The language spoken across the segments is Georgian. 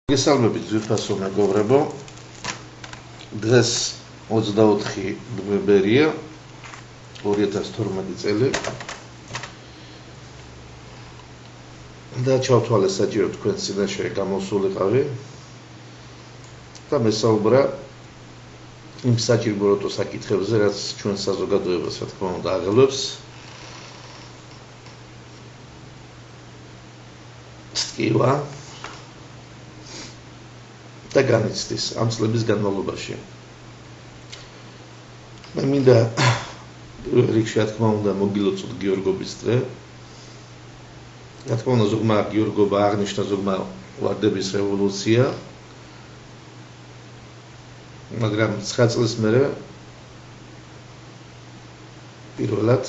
გესალმებით ძვირფასო მეგობრებო, დღეს 24 ნოემბერია 2012 წელი და ჩავთვალე საჭირო თქვენ წინაშე გამოსულიყავი და მესაუბრა იმ საჭირო საკითხებზე, რაც ჩვენ საზოგადოებას რა თქმა უნდა აღელვებს სტკივა და განიცდის ამ წლების განმავლობაში. მე მინდა რიგში რა თქმა უნდა მოგილოცოთ გიორგობის დღე. რა თქმა უნდა ზოგმა გიორგობა აღნიშნა ზოგმა ვარდების რევოლუცია. მაგრამ 9 წლის მერე პირველად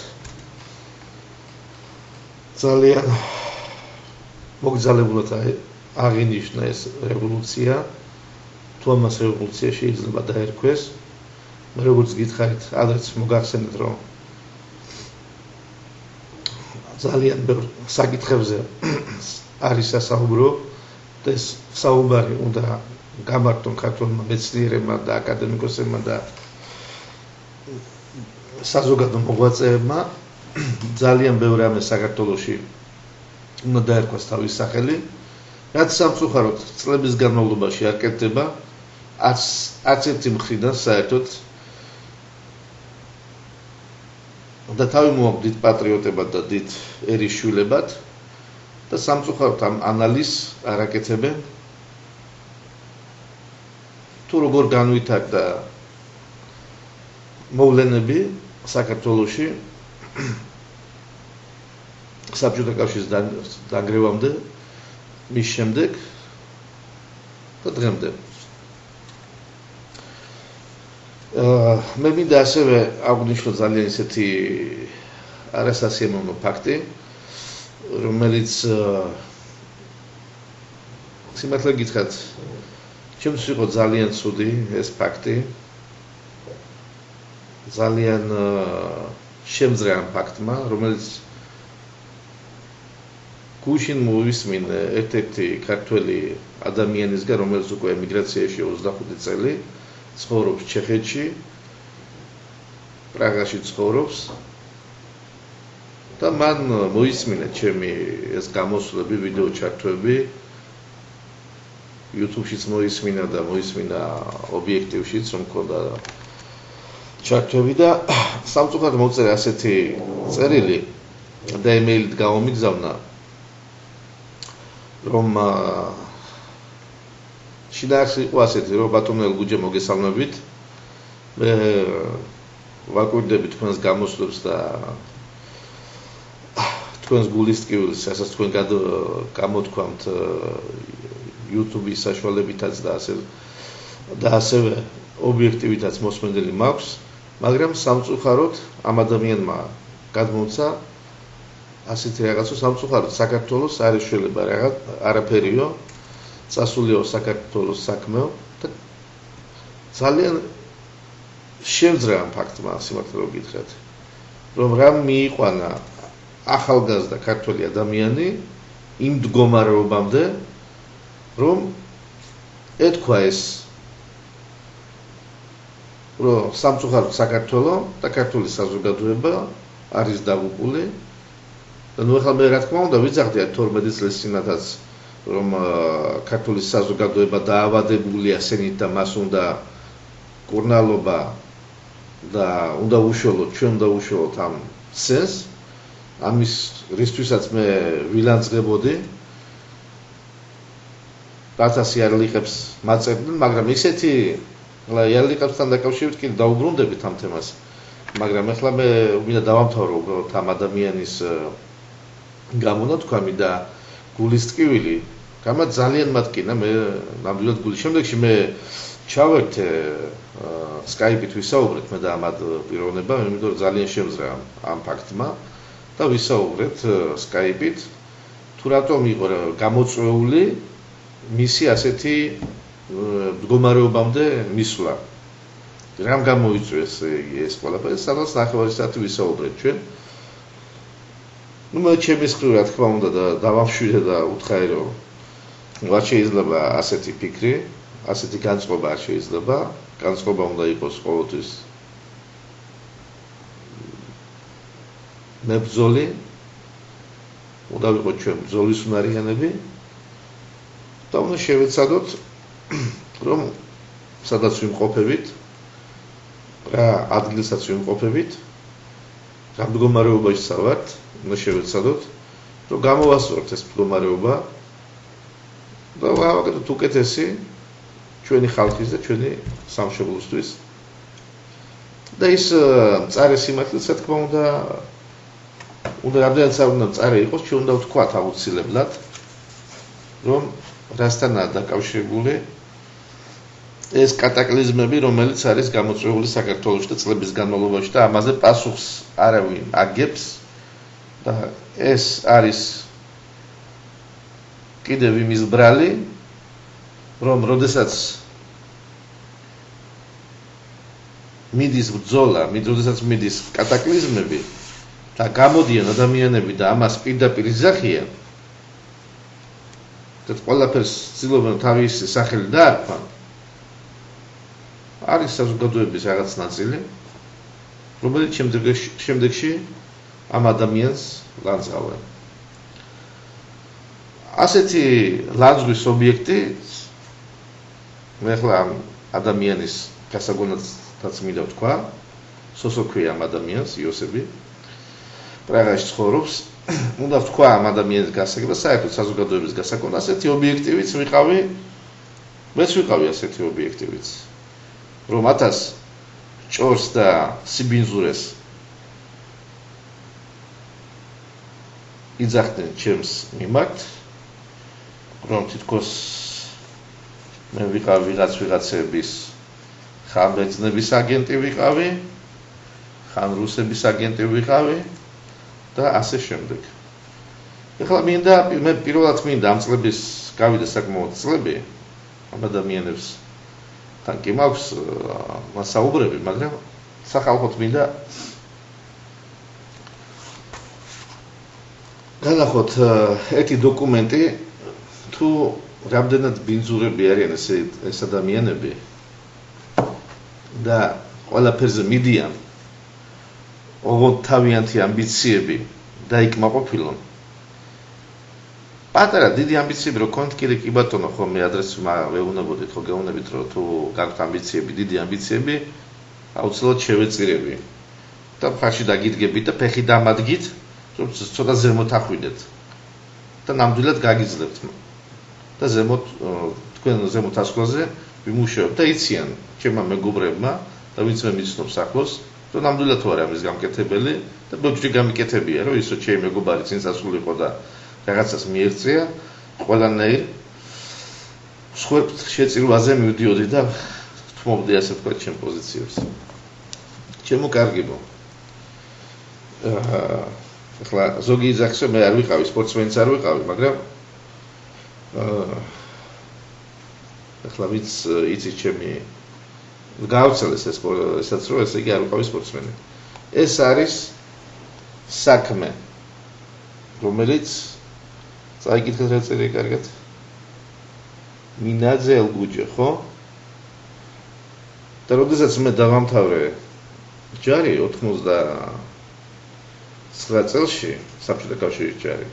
ძალიან მოგზაურობთ აღინიშნა ეს რევოლუცია. თუ ამას რევოლუცია შეიძლება დაერქვეს, მე როგორც გითხარით, ადრეც მოგახსენეთ, რომ ძალიან ბევრ საკითხებზე არის სასაუბრო და ეს საუბარი უნდა გამართონ ქართულმა მეცნიერებმა და აკადემიკოსებმა და საზოგადო მოღვაწეებმა. ძალიან ბევრი ამის საქართველოში უნდა დაერქვას თავის სახელი, რაც სამწუხაროდ წლების განმავლობაში არ კეთდება. არც ერთი მხრიდან საერთოდ და თავი მოაქვს დიდ პატრიოტებად და დიდ ერისშვილებად და სამწუხაროდ ამ ანალიზს არ აკეთებენ. თუ როგორ განვითარდა მოვლენები საქართველოში საბჭოთა კავშირის დანგრევამდე, მის შემდეგ და დღემდე. მე მინდა ასევე აღვნიშნო ძალიან ისეთი არასასიამოვნო ფაქტი, რომელიც სიმართლე გითხრათ, ჩემთვის იყო ძალიან ცუდი ეს ფაქტი. ძალიან შემძრე ამ ფაქტმა, რომელიც გუშინ მოვისმინე ერთ-ერთი ქართველი ადამიანისგან, რომელიც უკვე ემიგრაციაში 25 წელი ცხოვრობს ჩეხეთში, პრაღაში ცხოვრობს და მან მოისმინა ჩემი ეს გამოსვლები, ვიდეო ჩართვები, YouTube-შიც მოისმინა და მოისმინა ობიექტივშიც, რომ მქონდა ჩართვები და სამწუხაროდ მოწერა ასეთი წერილი და ემეილით გამომიგზავნა, რომ შინაარსი იყო ასეთი, რომ ბატონო ელგუჯე მოგესალმებით. მე ვაკვირდები თქვენს გამოსვლებს და თქვენს გულის ტკივილს, რასაც თქვენ გამოთქვამთ YouTube-ის საშუალებითაც და ასევე ობიექტივითაც მოსმენელი მაქვს, მაგრამ სამწუხაროდ ამ ადამიანმა გადმოცა ასეთი რაღაცა, სამწუხაროდ საქართველოს არ ეშველება არაფერიო, წასულიო საქართველოს საქმეო და ძალიან შემძრე ამ ფაქტმა, სიმართლე გითხრათ, რომ რა მიიყვანა ახალგაზრდა ქართველი ადამიანი იმ მდგომარეობამდე, რომ ეთქვა ეს, რომ სამწუხაროდ საქართველო და ქართული საზოგადოება არის დაღუპული. და ნუ ახლა მე რა თქმა უნდა ვიძახდი 12 წლის წინათაც, რომ ქართული საზოგადოება დაავადებულია სენით და მას უნდა კურნალობა და უნდა უშუალოდ, ჩვენ უნდა უშუალოდ ამ სენს, ამის რისთვისაც მე ვილანძღებოდი. 1000 იარლიყებს მაწერდნენ, მაგრამ ისეთი იარლიყებთან დაკავშირებით კიდე დაუბრუნდებით ამ თემას. მაგრამ ახლა მე მინდა დავამთავრო უბრალოდ ამ ადამიანის გამონათქვამი და გულის ტკივილი. გამად ძალიან მათკინა, მე ნამდვილად გული. შემდეგში მე ჩავერთე Skype-ით ვისაუბრეთ მე და ამად პიროვნება, იმიტომ რომ ძალიან შემძრე ამ ფაქტმა და ვისაუბრეთ Skype-ით, თუ რატომ იყო გამოწვეული მისი ასეთი მდგომარეობამდე მისვლა. რამ გამოიწვიეს ეს ყველაფერი, სადაც ნახევარი საათი ვისაუბრეთ ჩვენ. მე ჩემის მხრივ რა თქმა უნდა და დავამშვიდე და უთხარი რომ არ შეიძლება ასეთი ფიქრი, ასეთი განწყობა არ შეიძლება, განწყობა უნდა იყოს ყოველთვის მებრძოლი, უნდა ვიყოთ ჩვენ ბრძოლის უნარიანები და უნდა შევეცადოთ, რომ სადაც ვიმყოფებით, რა ადგილსაც ვიმყოფებით, რა მდგომარეობაში ვართ, უნდა შევეცადოთ, რომ გამოვასწოროთ ეს მდგომარეობა და ვავაკეთოთ უკეთესი ჩვენი ხალხის და ჩვენი სამშობლოსთვის. და ის მწარე სიმართლე, რა თქმა უნდა, რამდენიც არ უნდა მწარე იყოს, ჩვენ უნდა ვთქვათ აუცილებლად, რომ რასთანაა დაკავშირებული ეს კატაკლიზმები, რომელიც არის გამოწვეული საქართველოში და წლების განმავლობაში და ამაზე პასუხს არავინ აგებს და ეს არის კიდევ იმის ბრალი, რომ როდესაც მიდის ბრძოლა, როდესაც მიდის კატაკლიზმები და გამოდიან ადამიანები და ამას პირდაპირ იზახიან და ყველაფერს ცდილობენ თავისი სახელი დაარქვან, არის საზოგადოების რაღაც ნაწილი, რომელიც შემდეგში ამ ადამიანს ლანძღავენ. ასეთი ლანძღვის ობიექტი მე ახლა ამ ადამიანის გასაგონადაც მინდა ვთქვა, სოსოქვია ამ ადამიანს, იოსები, პრაღაში ცხოვრობს, უნდა ვთქვა ამ ადამიანის გასაგება, საერთოდ საზოგადოების გასაგონად, ასეთი ობიექტივიც ვიყავი, მეც ვიყავი ასეთი ობიექტივიც, რომ ათას ჭორს და სიბინძურეს იძახდნენ ჩემს მიმართ, რომ თითქოს მე ვიყავი ვიღაცების ხან ბერძნების აგენტი ვიყავი, ხან რუსების აგენტი ვიყავი და ასე შემდეგ. ეხლა მე პირველად მინდა ამ წლების გავიდა საკმაოდ წლები ამ ადამიანებს თან კი მაქვს მასაუბრები, მაგრამ სახალხოდ მინდა განახოთ ერთი დოკუმენტი თუ რამდენად ბინძურები არიან ეს ადამიანები და ყველაფერზე მიდიან ოღონდ თავიანთი ამბიციები დაიკმაყოფილონ. პატარა დიდი ამბიციები რო გქონდ, კი ბატონო, ხო მე ადრეს ვეუბნებოდით, ხო გეუბნებით, რომ თუ გაქვთ ამბიციები, დიდი ამბიციები, აუცილებლად შევეწირები და ფაში დაგიდგებით და ფეხი დამადგით, რომ ცოტა ზემოთ ახვიდეთ და ნამდვილად გაგიძლებთ და თქვენ ზემოთ ასვლაზე ვიმუშაობთ და იციან ჩემმა მეგობრებმა და ვინც მე მიცნობს ახლოს, რომ ნამდვილად ვარ ამის გამკეთებელი და ბოჭი გამიკეთებია, რომ ისო ჩემი მეგობარი წინ წასულიყო და რაღაცას მიერწია, ყველანაირ შეწირვაზე მივდიოდი და თმობდი ასე ვთქვათ ჩემ პოზიციებს. ჩემო კარგიბო. ახლა ზოგი იძახს, მე არ ვიყავი, სპორტსმენიც არ ვიყავი, მაგრამ ახლა ვინც იცის ჩემი გავცელეს ესაც რომ ესე იგი არ ვიყავი სპორტსმენი. ეს არის საქმე, რომელიც წაიკითხეთ რა წერია კარგად. მინაძე ელგუჯე, ხო? და როდესაც მე დავამთავრე ჯარი 99 წელში, საბჭოთა კავშირის ჯარი,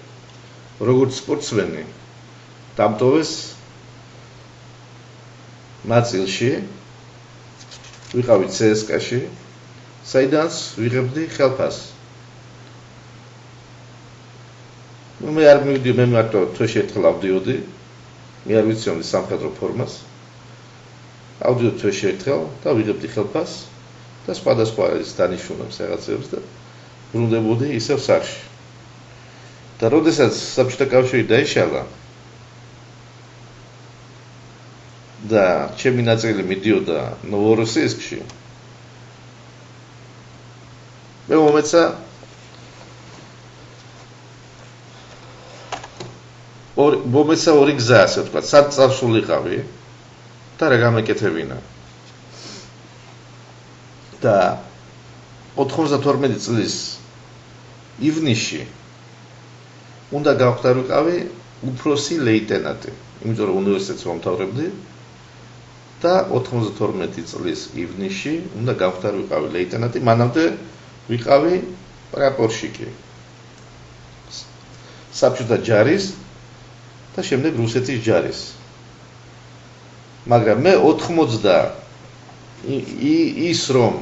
როგორც სპორტსმენი დამტოვეს ნაწილში, ვიყავი CSKA-ში, საიდანაც ვიღებდი ხელფასს. მე არ მივდიოდი, მე მარტო თვეში ერთხელ ავდიოდი, მე არ ვიციოდი სამხედრო ფორმას. ავდიოდი თვეში ერთხელ და ვიღებდი ხელფასს და სხვადასხვა ის დანიშნულებს რაღაცებს და ბრუნდებოდი ისევ სახლში. და როდესაც საბჭოთა კავშირი დაიშალა და ჩემი ნაწილი მიდიოდა ნოვოროსიისკში, მე მომეცა ორი გზა, ასე ვთქვათ, სად წავსულიყავი და რა გამეკეთებინა. და 92 წლის ივნისში უნდა გავხდარიყავი უფროსი ლეიტენანტი. იმიტომ რომ უნივერსიტეტს ვამთავრებდი და 92 წლის ივნისში უნდა გავხდარიყავი ლეიტენანტი, მანამდე ვიყავი პრაპორშიკი. საბჭოთა ჯარის და შემდეგ რუსეთის ჯარის. მაგრამ მე 80 ის რომ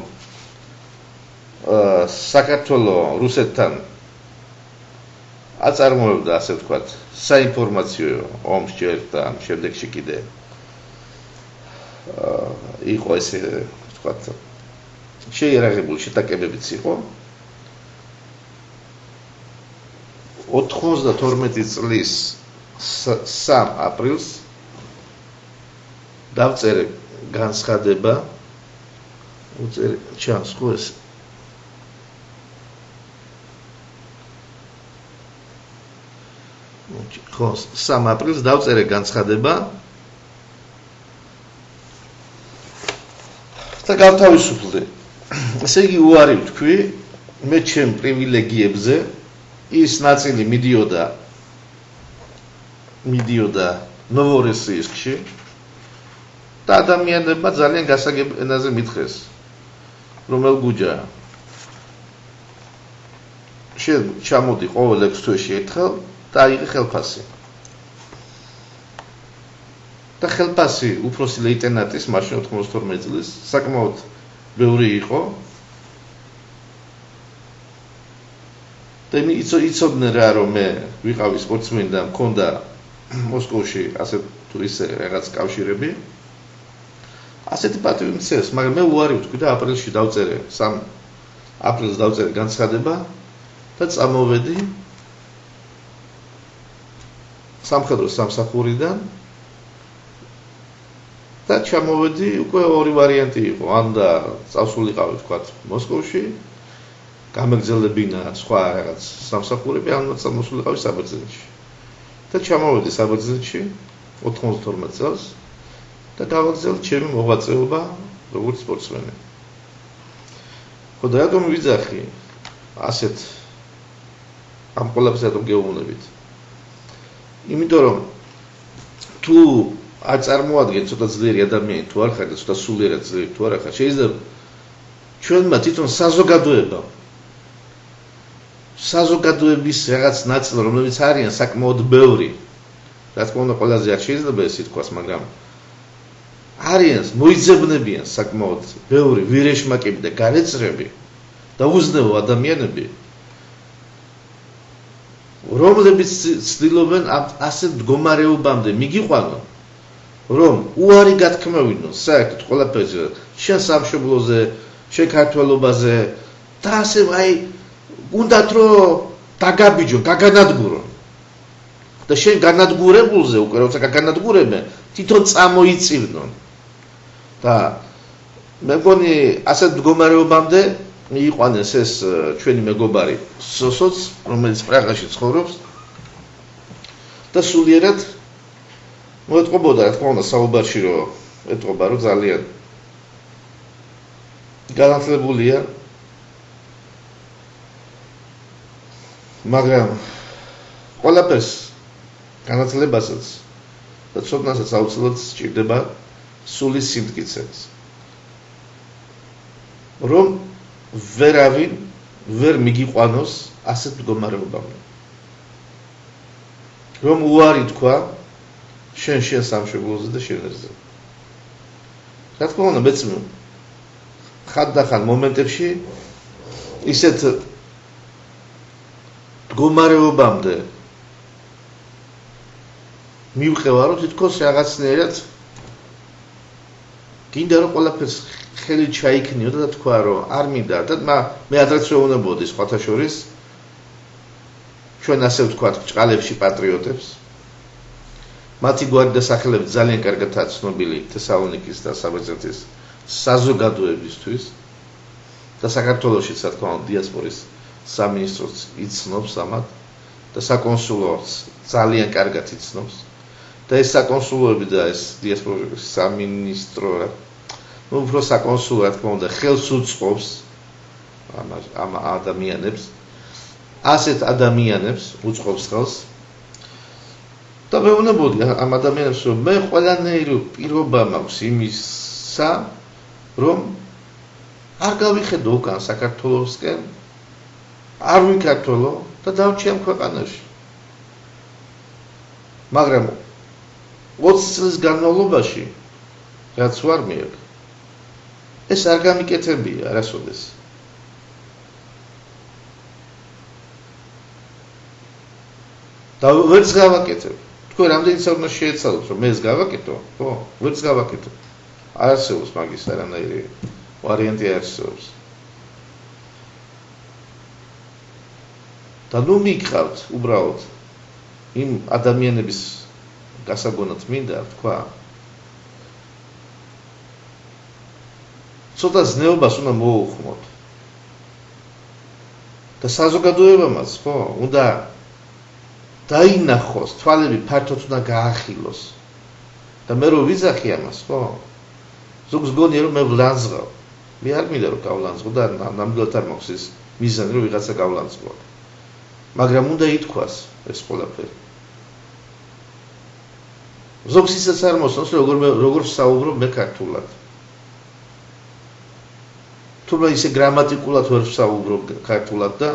საქართველოს რუსეთთან აწარმოებდა ასე ვთქვათ საინფორმაციო ომს ჯერ და შემდეგში კიდე იყო ესე ვთქვათ შეიარაღებული შეტაკებებიც იყო 92 წლის 3 აპრილს დავწერე განცხადება უწერე ჩანს ხო ეს 3 აპრილს დავწერე განცხადება და გავთავისუფლდი. ესე იგი უარი ვთქვი, მე ჩემ პრივილეგიებზე ის ნაწილი მიდიოდა ნოვოროსიისკში და ადამიანებმა ძალიან გასაგებ ენაზე მითხრეს, რომელ გუჯა ჩამოდი ყოველ 6 თვეში ერთხელ და აიღე ხელფასი. და ხელფასი უფროსი ლეიტენანტის მაშინ 92 წლის საკმაოდ ბევრი იყო. და იცოდნენ რა რომ მე ვიყავი სპორტსმენი და მქონდა მოსკოვში ასე თუ ისე რაღაც კავშირები. ასეთი პატივი მცეს, მაგრამ მე უარი ვთქვი და აპრილში დავწერე 3 აპრილს დავწერე განცხადება და წამოვედი სამხედრო სამსახურიდან და ჩამოვედი უკვე ორი ვარიანტი იყო, ან და წავსულიყავი ვთქვათ მოსკოვში, გამეგზელებინა სხვა რაღაც სამსახურები, ან წამოსულიყავი საბერძნეთში. და ჩამოვედი საბერძნეთში 92 წელს და გავაგზავნე ჩემი მოღვაწეობა როგორც სპორტსმენი. ხო და რატომ ვიძახი ასეთ ამ ყველაფერს რატომ გეუბნებით? იმიტომ რომ თუ არ წარმოადგენთ ცოტა ძლიერი ადამიანი თუ არ ხარ და ცოტა სულიერად ძლიერი თუ არ ხარ, შეიძლება ჩვენმა თვითონ საზოგადოების რაღაც ნაწილი, რომლებიც არიან საკმაოდ ბევრი, რა თქმა უნდა ყველაზე არ შეიძლება ეს ითქვას, მაგრამ არიან მოიძებნებიან საკმაოდ ბევრი ვირეშმაკები და გარეწრები და უზნეო ადამიანები, რომლებიც ცდილობენ ასეთ მდგომარეობამდე მიგიყვანონ, რომ უარი გათქმევინონ საერთოდ ყველაფერზე, შენ სამშობლოზე, შენ ქართველობაზე და ასე აი უნდათ რომ დაგაბიჯონ, გაგანადგურონ. და შენ განადგურებულზე უკვე როცა გაგანადგურებენ, თვითონ წამოიწივნონ. და მე მგონი ასეთ მდგომარეობამდე მიიყვანეს ეს ჩვენი მეგობარი სოსოც, რომელიც პრაღაში ცხოვრობს და სულიერად მოეთყობოდა, რა თქმა უნდა, საუბარში რომ ეთყობა, რომ ძალიან განათლებულია, მაგრამ ყველაფერს განათლებასაც და ცოდნასაც აუცილებლად სჭირდება სული სიმტკიცეც. რომ ვერავინ ვერ მიგიყვანოს ასეთ მდგომარეობამდე. რომ უარი თქვა შენ სამშობლოზე და შენ ერზე. რა თქმა უნდა, მეც ხანდახან მომენტებში ისეთ მდგომარეობამდე მივყევა, რომ თითქოს რაღაცნაირად გინდა რომ ყველაფერს ხელი ჩაიქნიო და თქვა რომ არ მინდა და მე ადრეც ვეუბნებოდი სხვათა შორის ჩვენ ასე ვთქვათ ბჭყალებში პატრიოტებს. მათი გვარი დასახელებით ძალიან კარგადაა ცნობილი თესალონიკის და საბერძნეთის საზოგადოებისთვის და საქართველოშიც რა თქმა უნდა დიასპორის სამინისტროც იცნობს ამათ და საკონსულოც ძალიან კარგად იცნობს და ეს საკონსულოები და ეს დიასპორის სამინისტრო უფრო საკონსულო რა თქმა უნდა ხელს უწყობს ამ ადამიანებს ასეთ ადამიანებს უწყობს ხელს და მეუბნებოდი ამ ადამიანებს, რომ მე ყველანაირი პირობა მაქვს იმისა, რომ არ გავიხედო უკან საქართველოსკენ, არ ვიკართოლო და დავჭი ამ ქვეყანაში. მაგრამ 20 წლის განმავლობაში, რაც ვარ მე, ეს არ გამიკეთებია არასოდეს. და ვერც გავაკეთებ. თქვენ რამდენი საუბნა შეეცადოთ, რომ მე ეს გავაკეთო? ხო, ვერც გავაკეთო. არ არსებობს მაგის არანაირი ვარიანტი არ არსებობს. და ნუ მიგყავთ უბრალოდ იმ ადამიანების გასაგონად მინდა თქვა. ცოტა ზნეობას უნდა მოუხმოთ. და საზოგადოებამაც, ხო, უნდა დაინახოს, თვალები ფართოდ უნდა გაახილოს. და მე რო ვიზახი ამას, ხო? ზოგს გონია რომ მე ვლანძღავ. მე არ მინდა რომ გავლანძღო და ნამდვილად არ მაქვს ის მიზანი რომ ვიღაცა გავლანძღო. მაგრამ უნდა ითქვას ეს ყველაფერი. ზოგს ისაც არ მოსწონს როგორ საუბრობ მე ქართულად. თუმცა ისე გრამატიკულად ვერ საუბრობ ქართულად და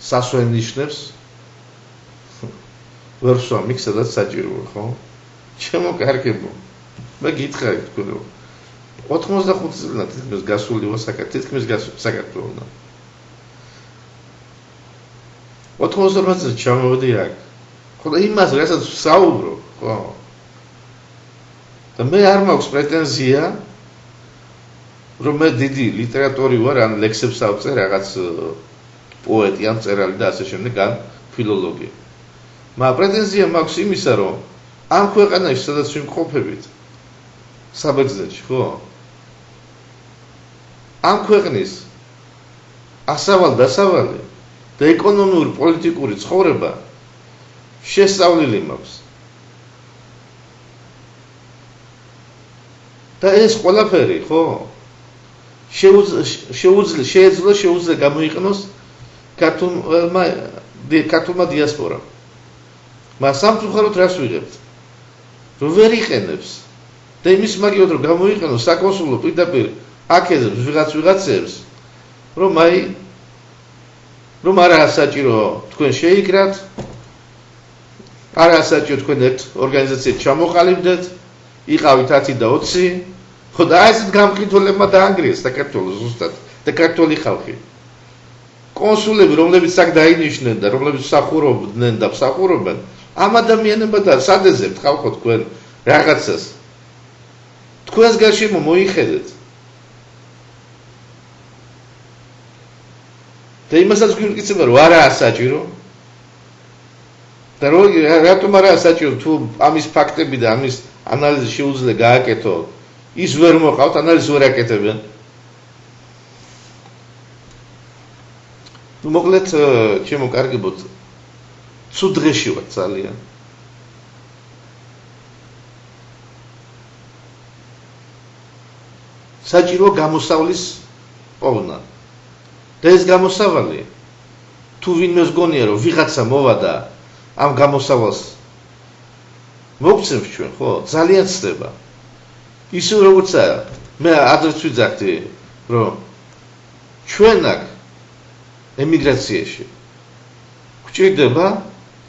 სასვენ ნიშნებს ვერ ვსვამ იქ სადაც საჭიროა, ხო? ჩემო კარგებო, მე გითხარით თქვენ რომ 85 წელია თითქმის გასული ვარ საქართველოსთან. 92 წელს ჩამოვედი აქ. ხო და იმას რასაც ვსაუბრობ, ხო? და მე არ მაქვს პრეტენზია რომ მე დიდი ლიტერატორი ვარ, ან ლექსებს ავწერ რაღაც პოეტი ან მწერალი და ასე შემდეგ, ან ფილოლოგი. მაგრამ პრეტენზია მაქვს იმისა, რომ ამ ქვეყანაში სადაც ვიმყოფებით საბერძნეთში, ხო? ამ ქვეყნის ასავალ-დასავალი და ეკონომიური პოლიტიკური ცხოვრება შესწავლილი მაქვს. და ეს ყველაფერი, ხო? შეეძლო გამოიყენოს ქართულმა დიასპორამ. მაგრამ სამწუხაროდ რას ვიღებთ? რომ ვერ იყენებს. და იმის მაგივრად რომ გამოიყენოს საკონსულო პირდაპირ აქეზებს ვიღაცებს, რომ არაა საჭირო თქვენ შეიკრათ, არაა საჭირო თქვენ ერთ ორგანიზაციად ჩამოყალიბდეთ, იყავით 10 და 20, ხო და ასეთ გამყიდველებმა დაანგრიეს საქართველოს ზუსტად და ქართული ხალხი. კონსულები, რომლებიც აქ დაინიშნენ და რომლებიც მსახურობდნენ და მსახურობენ, ამ ადამიანებთან სადეზებთ ხალხო თქვენ რაღაცას. თქვენს გარშემო მოიხედეთ. და იმასაც გვიმტკიცება, რომ არაა საჭირო. და რატომ არაა საჭირო თუ ამის ფაქტები და ამის ანალიზი შეუძლია გააკეთო, ის ვერ მოყავთ, ანალიზი ვერ აკეთებენ. ნუ მოკლედ, ჩემო კარგებო, ცუდ დღეში ვარ ძალიან. საჭირო გამოსავლის პოვნა. და ეს გამოსავალი, თუ ვინმეს გონია, რომ ვიღაცა მოვადა ამ გამოსავალს მოგცემს ჩვენ, ხო? ძალიან ცდება. ისე როგორცა მე ადრეც ვიძახდი, რომ ჩვენ აქ ემიგრაციაში გვჭირდება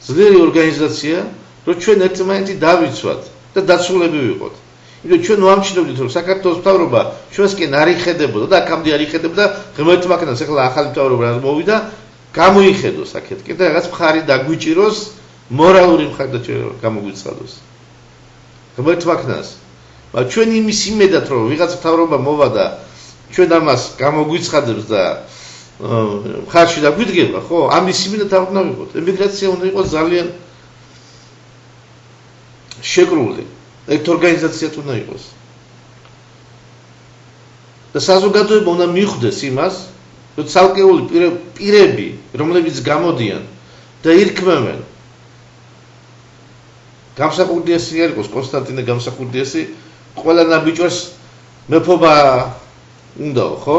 ძლიერი ორგანიზაცია, რომ ჩვენ ერთმანეთი დავიცვათ და დაცულები ვიყოთ. იმიტომ ჩვენ ვამჩნევდით, რომ საქართველოს მთავრობა ჩვენსკენ არ იხედებოდა და აქამდე არ იხედებდა, ღმერთმა ქნას ახლა ახალი მთავრობა რაც მოვიდა, გამოიხედოს აქეთკენ და რაღაც მხარი დაგვიჭიროს, მორალური მხარდაჭერა გამოგვიცხადოს. ღმერთმა ქნას. მაგრამ ჩვენ იმის იმედად, რომ ვიღაც მთავრობა მოვადა, ჩვენ ამას გამოგვიცხადებს და მხარში დაგვიდგება, ხო? ამის იმედად არ უნდა ვიყოთ. ემიგრაცია უნდა იყოს ძალიან შეკრული. ერთ ორგანიზაციად უნდა იყოს. და საზოგადოება უნდა მიხვდეს იმას, რომ ცალკეული პირები, რომლებიც გამოდიან და ირქმევენ. გამსახურდიესი არ იყოს კონსტანტინე გამსახურდიესი, ყველა ნაბიჯვარს მეფობა უნდა, ხო?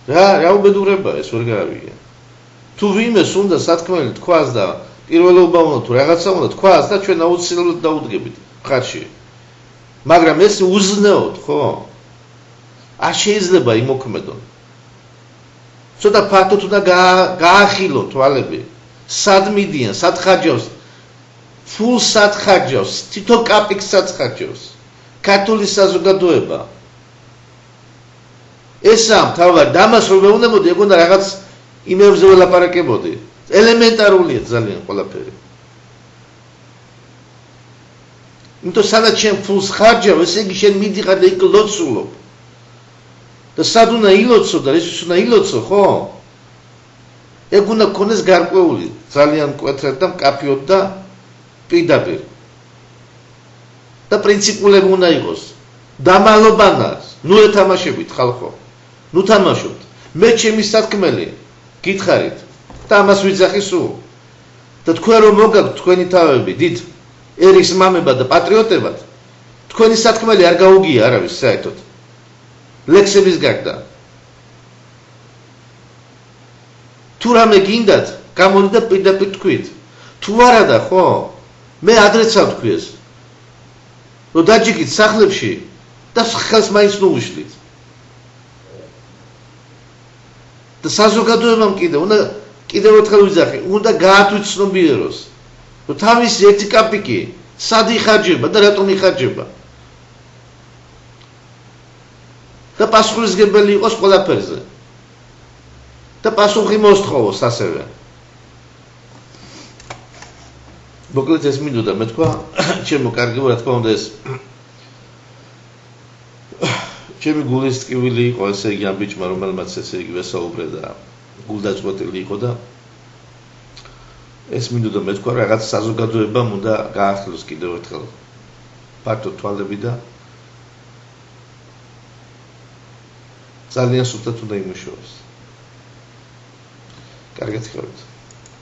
რა უბედურებაა ეს ვერ გაავია. თუ ვინმეს უნდა სათქმელი თქვას და პირველობა უნდა თუ რაღაცა უნდა თქვას და ჩვენ აუცილებლად დაუდგებით ხარში. მაგრამ ეს უზნეოდ, ხო? არ შეიძლება იმოქმედონ. ცოტა ფართოდ უნდა გაახილონ თვალები. სად მიდიან, სად ხარჯავს? ფულ სად ხარჯავს? თითო კაპიკს სად ხარჯავს? ქართული საზოგადოება. ესა თავად დამას რომ მეუნებოდი, ეგ უნდა რაღაც იმებზე ველაპარაკებოდი. ელემენტარულია ძალიან ყველაფერი. იმიტომ სადაც შენ ფულს ხარჯავ, ესე იგი შენ მიდიხარ და იქ ლოცულობ. და სად უნდა ილოცო და ის უნდა ილოცო, ხო? ეგ უნდა ქონდეს გარკვეული, ძალიან მკვეთრად და მკაფიოდ და პირდაპირ. და პრინციპულები უნდა იყოს. დამალობანას, ნუ ეთამაშებით ხალხო. ნუ თამაშობთ. მე ჩემი სათქმელი გითხარით და ამას ვიძახი სულ. და თქვენ რომ მოგაქვთ თქვენი თავები დიდ ერის მამებად და პატრიოტებად, თქვენი სათქმელი არ გაუგია არავის საერთოდ. ლექსების გარდა. თუ რამე გინდათ, გამოდი და პირდაპირ თქვით. თუ არა და ხო, მე ადრეც ავთქვი ეს. რომ დაჯიგით სახლებში და ხელს მაინც ნუ უშლით. და საზოგადოებამ კიდევ ერთხელ ვიძახი, უნდა გაათვითცნობიეროს. რომ თავისი ერთი კაპიკი სად იხარჯება და რატომ იხარჯება. და პასუხისმგებელი იყოს ყველაფერზე. და პასუხი მოსთხოვოს ასევე. მოკლედ ეს მინდოდა მე თქვა, ჩემო კარგებო რა თქმა უნდა ეს ჩემი გულის ტკივილი იყო ესე იგი ამ ბიჭმა რომელმაც ესე იგი ვესაუბრე და გულდაწყვეტილი იყო და ეს მინდოდა მე თქვა რაღაც საზოგადოებამ უნდა გაახლოს კიდევ ერთხელ ფართო თვალები და ძალიან სუფთად უნდა იმუშაოს. კარგად იხარით.